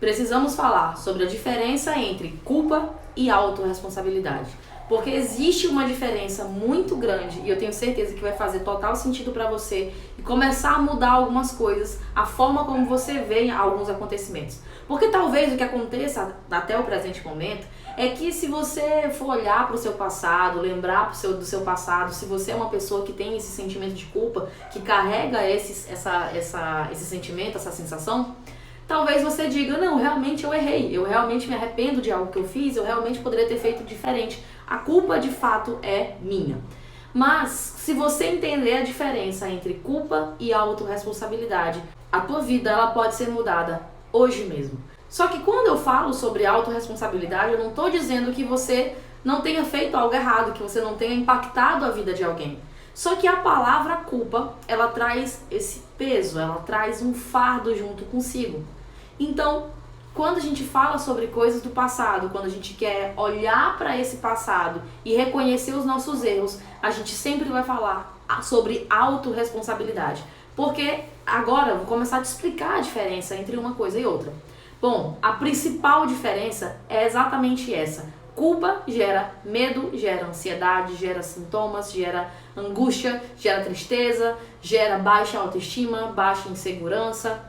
precisamos falar sobre a diferença entre culpa e autorresponsabilidade. Porque existe uma diferença muito grande e eu tenho certeza que vai fazer total sentido para você e começar a mudar algumas coisas, a forma como você vê alguns acontecimentos. Porque talvez o que aconteça até o presente momento é que se você for olhar para o seu passado, lembrar do seu passado, se você é uma pessoa que tem esse sentimento de culpa, que carrega esse sentimento, essa sensação, talvez você diga, não, realmente eu errei, eu realmente me arrependo de algo que eu fiz, eu realmente poderia ter feito diferente. A culpa de fato é minha. Mas se você entender a diferença entre culpa e autorresponsabilidade, a tua vida ela pode ser mudada hoje mesmo. Só que quando eu falo sobre autorresponsabilidade, eu não estou dizendo que você não tenha feito algo errado, que você não tenha impactado a vida de alguém. Só que a palavra culpa, ela traz esse peso, ela traz um fardo junto consigo. Então, quando a gente fala sobre coisas do passado, quando a gente quer olhar para esse passado e reconhecer os nossos erros, a gente sempre vai falar sobre autorresponsabilidade. Porque agora eu vou começar a te explicar a diferença entre uma coisa e outra. Bom, a principal diferença é exatamente essa. Culpa gera medo, gera ansiedade, gera sintomas, gera angústia, gera tristeza, gera baixa autoestima, baixa insegurança,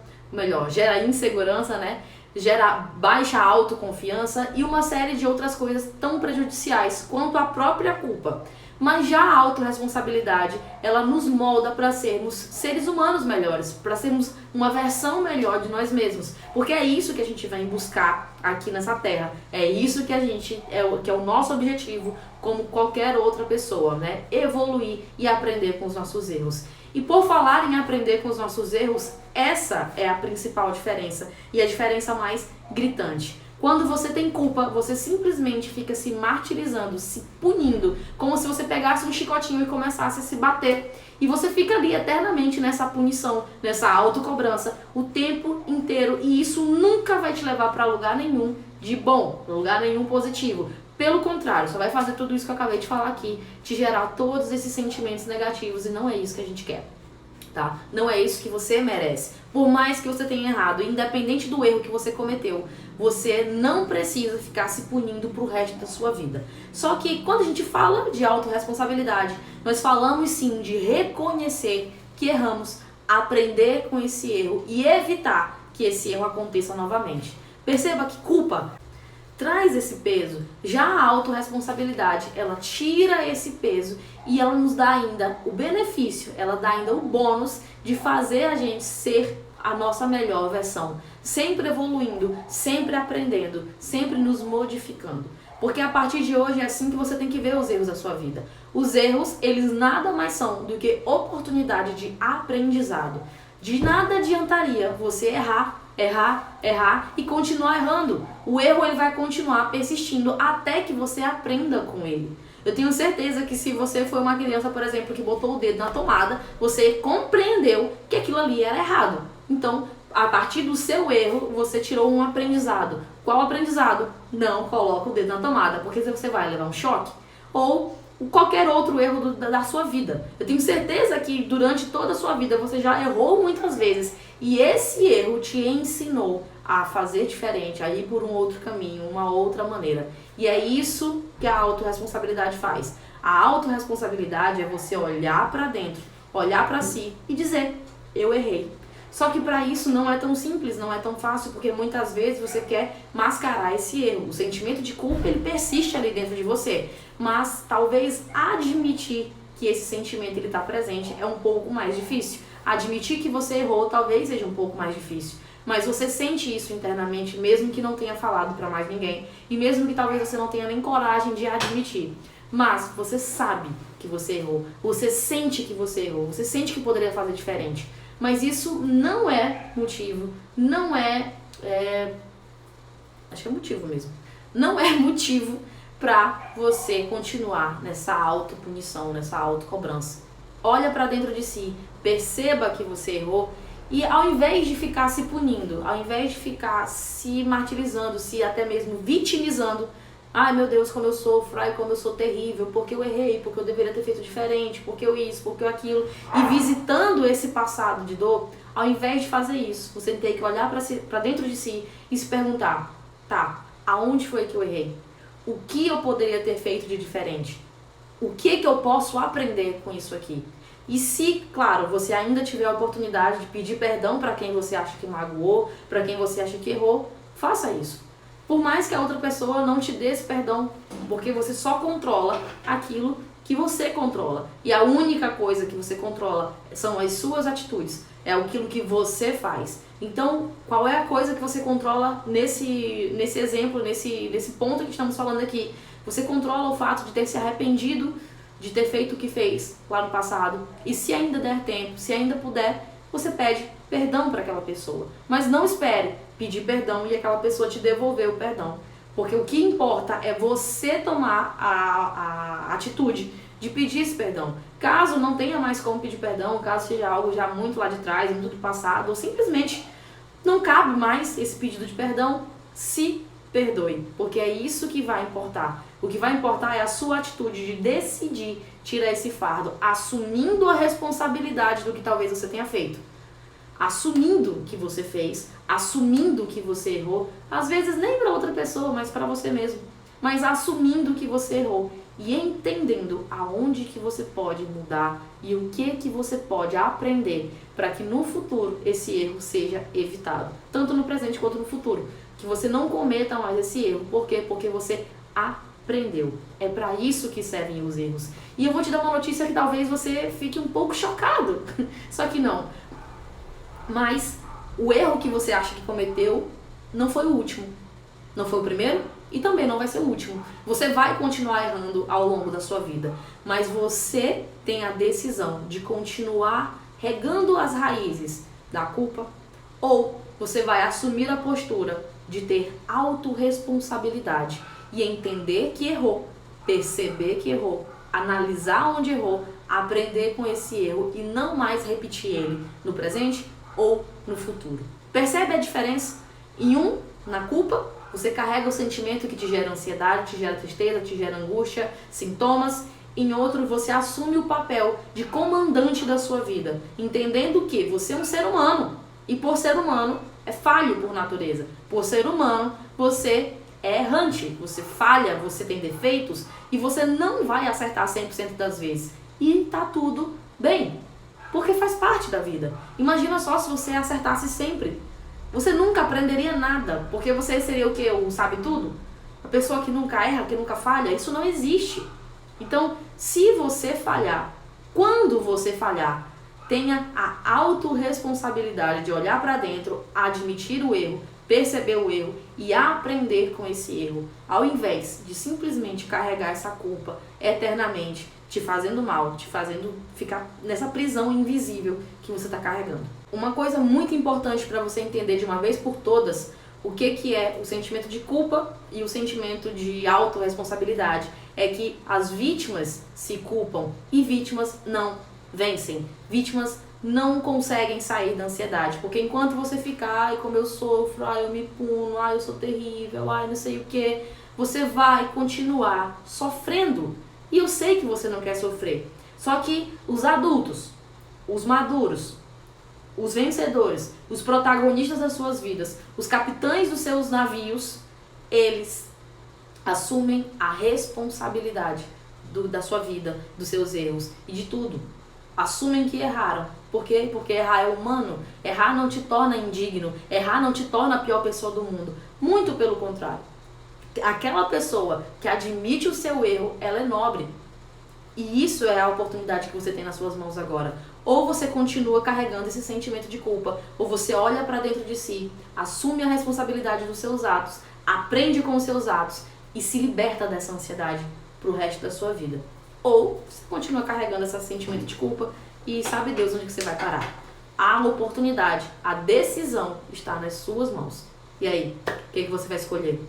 gera insegurança, né? Gera baixa autoconfiança e uma série de outras coisas tão prejudiciais quanto a própria culpa. Mas já a autorresponsabilidade, ela nos molda para sermos seres humanos melhores, para sermos uma versão melhor de nós mesmos. Porque é isso que a gente vem buscar aqui nessa terra. É isso que que é o nosso objetivo, como qualquer outra pessoa, né? Evoluir e aprender com os nossos erros. E por falar em aprender com os nossos erros, essa é a principal diferença e a diferença mais gritante. Quando você tem culpa, você simplesmente fica se martirizando, se punindo, como se você pegasse um chicotinho e começasse a se bater. E você fica ali eternamente nessa punição, nessa autocobrança, o tempo inteiro. E isso nunca vai te levar para lugar nenhum de bom, lugar nenhum positivo. Pelo contrário, só vai fazer tudo isso que eu acabei de falar aqui, te gerar todos esses sentimentos negativos e não é isso que a gente quer. Tá? Não é isso que você merece. Por mais que você tenha errado, independente do erro que você cometeu, você não precisa ficar se punindo pro resto da sua vida. Só que quando a gente fala de autorresponsabilidade, nós falamos sim de reconhecer que erramos, aprender com esse erro e evitar que esse erro aconteça novamente. Perceba que culpa traz esse peso. Já a autorresponsabilidade, ela tira esse peso e ela nos dá ainda o benefício, ela dá ainda o bônus de fazer a gente ser a nossa melhor versão, sempre evoluindo, sempre aprendendo, sempre nos modificando. Porque a partir de hoje é assim que você tem que ver os erros da sua vida. Os erros, eles nada mais são do que oportunidade de aprendizado. De nada adiantaria você errar e continuar errando. O erro ele vai continuar persistindo até que você aprenda com ele. Eu tenho certeza que se você foi uma criança, por exemplo, que botou o dedo na tomada, você compreendeu que aquilo ali era errado. Então, a partir do seu erro, você tirou um aprendizado. Qual aprendizado? Não coloca o dedo na tomada, porque você vai levar um choque. Ou qualquer outro erro da sua vida. Eu tenho certeza que durante toda a sua vida você já errou muitas vezes e esse erro te ensinou a fazer diferente, a ir por um outro caminho, uma outra maneira. E é isso que a autorresponsabilidade faz. A autorresponsabilidade é você olhar para dentro, olhar para si e dizer, eu errei. Só que para isso não é tão simples, não é tão fácil, porque muitas vezes você quer mascarar esse erro. O sentimento de culpa, ele persiste ali dentro de você. Mas talvez admitir que esse sentimento ele está presente é um pouco mais difícil. Admitir que você errou talvez seja um pouco mais difícil. Mas você sente isso internamente, mesmo que não tenha falado para mais ninguém. E mesmo que talvez você não tenha nem coragem de admitir. Mas você sabe que você errou. Você sente que você errou. Você sente que poderia fazer diferente. Mas isso não é motivo, acho que é motivo mesmo. Não é motivo para você continuar nessa autopunição, nessa autocobrança. Olha para dentro de si, perceba que você errou e ao invés de ficar se punindo, ao invés de ficar se martirizando, se até mesmo vitimizando, Ai meu Deus, como eu sofro, ai como eu sou terrível, porque eu errei, porque eu deveria ter feito diferente, porque eu isso, porque eu aquilo. E visitando esse passado de dor, ao invés de fazer isso, você tem que olhar pra dentro de si e se perguntar, tá, aonde foi que eu errei? O que eu poderia ter feito de diferente? O que eu posso aprender com isso aqui? E se, claro, você ainda tiver a oportunidade de pedir perdão para quem você acha que magoou, para quem você acha que errou, faça isso. Por mais que a outra pessoa não te dê esse perdão, porque você só controla aquilo que você controla. E a única coisa que você controla são as suas atitudes, é aquilo que você faz. Então, qual é a coisa que você controla nesse exemplo, nesse ponto que estamos falando aqui? Você controla o fato de ter se arrependido de ter feito o que fez lá no passado. E se ainda der tempo, se ainda puder, você pede perdão para aquela pessoa. Mas não espere pedir perdão e aquela pessoa te devolver o perdão. Porque o que importa é você tomar a atitude de pedir esse perdão. Caso não tenha mais como pedir perdão, caso seja algo já muito lá de trás, muito do passado, ou simplesmente não cabe mais esse pedido de perdão, se perdoe. Porque é isso que vai importar. O que vai importar é a sua atitude de decidir tirar esse fardo, assumindo a responsabilidade do que talvez você tenha feito. Assumindo que você fez, assumindo que você errou, às vezes nem para outra pessoa, mas para você mesmo. Mas assumindo que você errou e entendendo aonde que você pode mudar e o que você pode aprender para que no futuro esse erro seja evitado, tanto no presente quanto no futuro. Que você não cometa mais esse erro. Por quê? Porque você aprendeu. É para isso que servem os erros. E eu vou te dar uma notícia que talvez você fique um pouco chocado. Só que não. Mas o erro que você acha que cometeu não foi o último. Não foi o primeiro e também não vai ser o último. Você vai continuar errando ao longo da sua vida. Mas você tem a decisão de continuar regando as raízes da culpa, ou você vai assumir a postura de ter autorresponsabilidade e entender que errou, perceber que errou, analisar onde errou, aprender com esse erro e não mais repetir ele no presente ou no futuro. Percebe a diferença? Em um, na culpa, você carrega o sentimento que te gera ansiedade, te gera tristeza, te gera angústia, sintomas. Em outro, você assume o papel de comandante da sua vida, entendendo que você é um ser humano e por ser humano é falho por natureza. Por ser humano, você é errante, você falha, você tem defeitos e você não vai acertar 100% das vezes. E tá tudo bem, porque faz parte da vida. Imagina só se você acertasse sempre. Você nunca aprenderia nada, porque você seria o quê? O sabe tudo? A pessoa que nunca erra, que nunca falha, isso não existe. Então, se você falhar, quando você falhar, tenha a autorresponsabilidade de olhar para dentro, admitir o erro, perceber o erro e aprender com esse erro, ao invés de simplesmente carregar essa culpa eternamente, te fazendo mal, te fazendo ficar nessa prisão invisível que você está carregando. Uma coisa muito importante para você entender de uma vez por todas o que é o sentimento de culpa e o sentimento de autorresponsabilidade é que as vítimas se culpam e vítimas não vencem. Vítimas não conseguem sair da ansiedade, porque enquanto você ficar, ai como eu sofro, ai eu me puno, ai eu sou terrível, ai não sei o que, você vai continuar sofrendo. E eu sei que você não quer sofrer. Só que os adultos, os maduros, os vencedores, os protagonistas das suas vidas, os capitães dos seus navios, eles assumem a responsabilidade da sua vida, dos seus erros e de tudo. Assumem que erraram. Por quê? Porque errar é humano. Errar não te torna indigno. Errar não te torna a pior pessoa do mundo. Muito pelo contrário. Aquela pessoa que admite o seu erro, ela é nobre. E isso é a oportunidade que você tem nas suas mãos agora. Ou você continua carregando esse sentimento de culpa, ou você olha para dentro de si, assume a responsabilidade dos seus atos, aprende com os seus atos e se liberta dessa ansiedade pro resto da sua vida. Ou você continua carregando esse sentimento de culpa e sabe Deus onde que você vai parar. A oportunidade, a decisão está nas suas mãos. E aí, o que você vai escolher?